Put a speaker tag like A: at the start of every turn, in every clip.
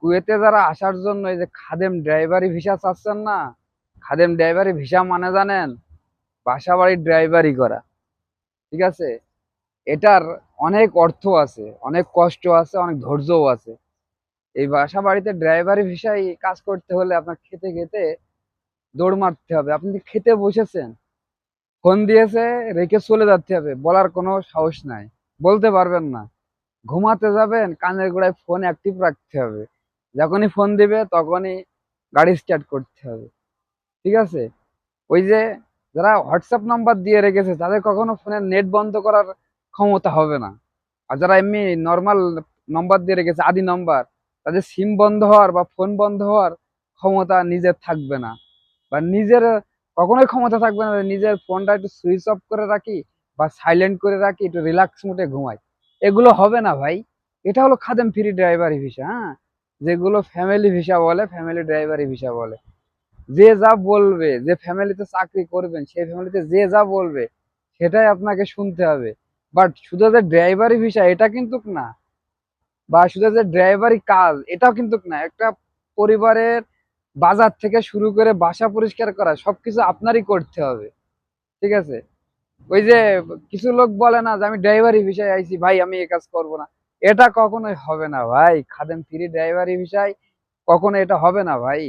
A: কুয়েতে যারা আসার জন্য এই যে খাদেম ড্রাইভারি ভিসা চাচ্ছেন না, খাদেম ড্রাইভারি ভিসা মানে জানেন? বাসা বাড়ির ড্রাইভারি করা। ঠিক আছে? এটার অনেক অর্থ আছে, অনেক কষ্ট আছে, অনেক ধৈর্যও আছে। এই বাসা বাড়িতে ড্রাইভারি ভিসায় কাজ করতে হলে আপনার খেতে খেতে দৌড় মারতে হবে। আপনি কি খেতে বসেছেন, ফোন দিয়েছে, রেখে চলে যেতে হবে, বলার কোনো সাহস নাই, বলতে পারবেন না। ঘুমাতে যাবেন, কানের গোড়ায় ফোন অ্যাক্টিভ রাখতে হবে, যখনই ফোন দিবে তখনই গাড়ি স্টার্ট করতে হবে। ঠিক আছে? ওই যে যারা হোয়াটসঅ্যাপ নাম্বার দিয়ে রেখেছে তাদের কখনো ফোনের নেট বন্ধ করার ক্ষমতা হবে না। আর যারা এমনি নর্মাল নাম্বার দিয়ে রেখেছে, আদি নাম্বার, তাদের সিম বন্ধ হওয়ার বা ফোন বন্ধ হওয়ার ক্ষমতা নিজের থাকবে না, বা নিজের কখনোই ক্ষমতা থাকবে না যে নিজের ফোনটা একটু সুইচ অফ করে রাখি বা সাইলেন্ট করে রাখি, একটু রিল্যাক্স মুডে ঘুমাই। এগুলো হবে না ভাই। এটা হলো খাদেম ফ্রি ড্রাইভারি ভিসা। হ্যাঁ, যেগুলো ফ্যামিলি ভিসা বলে, ফ্যামিলি ড্রাইভারি ভিসা বলে। যে যা বলবে, যে ফ্যামিলিতে চাকরি করবেন সেই ফ্যামিলিতে যে যা বলবে সেটাই আপনাকে শুনতে হবে। বাট শুধু যে ড্রাইভারি ভিসা এটা কিন্তু না, বা শুধু যে ড্রাইভারি কাজ এটাও কিন্তু না। একটা পরিবারের বাজার থেকে শুরু করে বাসা পরিষ্কার করা সবকিছু আপনারই করতে হবে। ঠিক আছে? ওই যে কিছু লোক বলে না যে আমি ড্রাইভারি ভিসায় আইছি ভাই, আমি এই কাজ করব না। এটা কখনোই হবে না ভাই। খাদেম ফ্রি ড্রাইভারি ভিসায় কখনো এটা হবে না ভাই।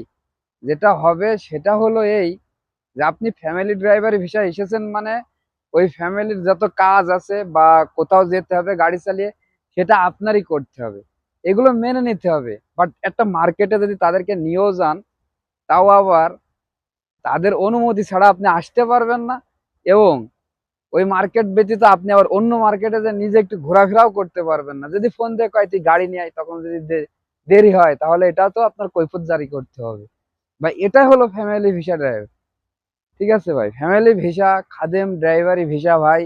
A: যেটা হবে সেটা হলো এই, যে আপনি ফ্যামিলি ড্রাইভার ভিসা এসেছেন মানে ওই ফ্যামিলির যত কাজ আছে বা কোথাও যেতে হবে গাড়ি চালিয়ে, সেটা আপনারই করতে হবে। এগুলো মেনে নিতে হবে। বাট একটা মার্কেটে যদি তাদেরকে নিয়েও যান, তাও আবার তাদের অনুমতি ছাড়া আপনি আসতে পারবেন না। এবং ওই মার্কেট ব্যতীত আপনি আবার অন্য মার্কেটে যে নিজে একটু ঘোরাফেরাও করতে পারবেন না। যদি ফোন দিয়ে কয় তুই গাড়ি নিয়ে আয়, তখন যদি দেরি হয় তাহলে এটা তো আপনার কৈফিয়ত জারি করতে হবে। ভাই এটাই হলো ফ্যামিলি ভিসা ড্রাইভ। ঠিক আছে ভাই, ফ্যামিলি ভিসা, খাদেম ড্রাইভারি ভিসা ভাই,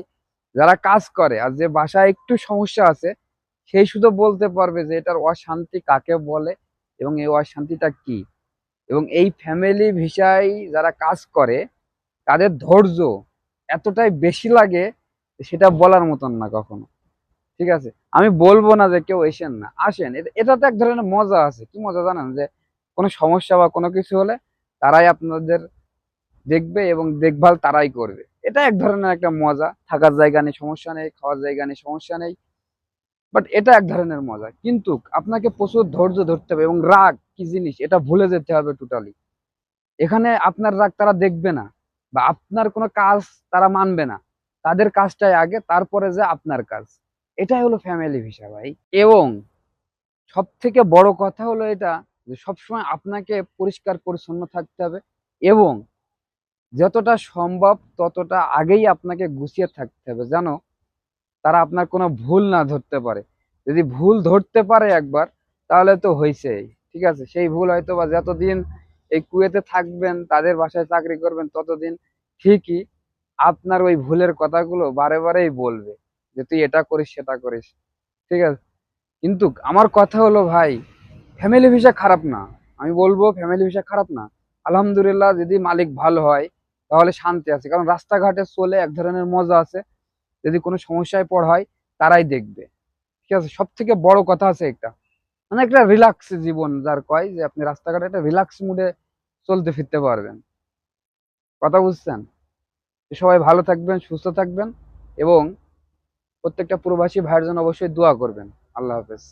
A: যারা কাজ করে আর যে বাসায় একটু সমস্যা আছে সেই শুধু বলতে পারবে যে এটার অশান্তি কাকে বলে এবং এই অশান্তিটা কি। এবং এই ফ্যামিলি ভিসায় যারা কাজ করে তাদের ধৈর্য এতটাই বেশি লাগে সেটা বলার মতন না কখনো। ঠিক আছে? আমি বলবো না যে কেউ এসেন না, আসেন। এটাতে এক ধরনের মজা আছে। কি মজা জানেন? যে কোনো সমস্যা বা কোনো কিছু হলে তারাই আপনাদের দেখবে এবং দেখভাল তারাই করবে। এটা এক ধরনের একটা মজা। থাকার জায়গা নেই সমস্যা নেই, খাওয়ার জায়গা নেই সমস্যা নেই, বাট এটা এক ধরনের মজা। কিন্তু আপনাকে প্রচুর ধৈর্য ধরতে হবে এবং রাগ কি জিনিস এটা ভুলে যেতে হবে টোটালি। এখানে আপনার রাগ তারা দেখবে না, বা আপনার কোনো কাজ তারা মানবে না। তাদের কাজটাই আগে, তারপরে যে আপনার কাজ। এটাই হলো ফ্যামিলি ভিসা ভাই। এবং সব থেকে বড় কথা হলো এটা, যে সবসময় আপনাকে পরিষ্কার পরিচ্ছন্ন থাকতে হবে এবং যতটা সম্ভব ততটা আগেই আপনাকে গুছিয়ে থাকতে হবে, জানো, তারা আপনার কোনো ভুল না ধরতে পারে। যদি ভুল ধরতে পারে একবার, তাহলে তো হয়েছেই। ঠিক আছে? সেই ভুল হয়তো বা যতদিন এই কুয়েতে থাকবেন, তাদের বাসায় চাকরি করবেন, ততদিন ঠিকই আপনার ওই ভুলের কথাগুলো বারে বারেই বলবে যে তুই এটা করিস সেটা করিস। ঠিক আছে? কিন্তু আমার কথা হলো ভাই, ফ্যামিলি ভিসা খারাপ না। আমি বলবো ফ্যামিলি ভিসা খারাপ না। আলহামদুলিল্লাহ, যদি মালিক ভালো হয় তাহলে শান্তি আছে, কারণ রাস্তাঘাটে চলে এক ধরনের মজা আছে। যদি কোনো সমস্যায় পড় হয় তারাই দেখবে। ঠিক আছে? সব থেকে বড় কথা আছে একটা, মানে একটা রিল্যাক্স জীবন যার কয়, যে আপনি রাস্তাঘাটে একটা রিল্যাক্স মুডে চলতে ফিরতে পারবেন। কথা বুঝছেন? সবাই ভালো থাকবেন, সুস্থ থাকবেন এবং প্রত্যেকটা প্রবাসী ভাইয়ের জন্য অবশ্যই দোয়া করবেন। আল্লাহ হাফেজ।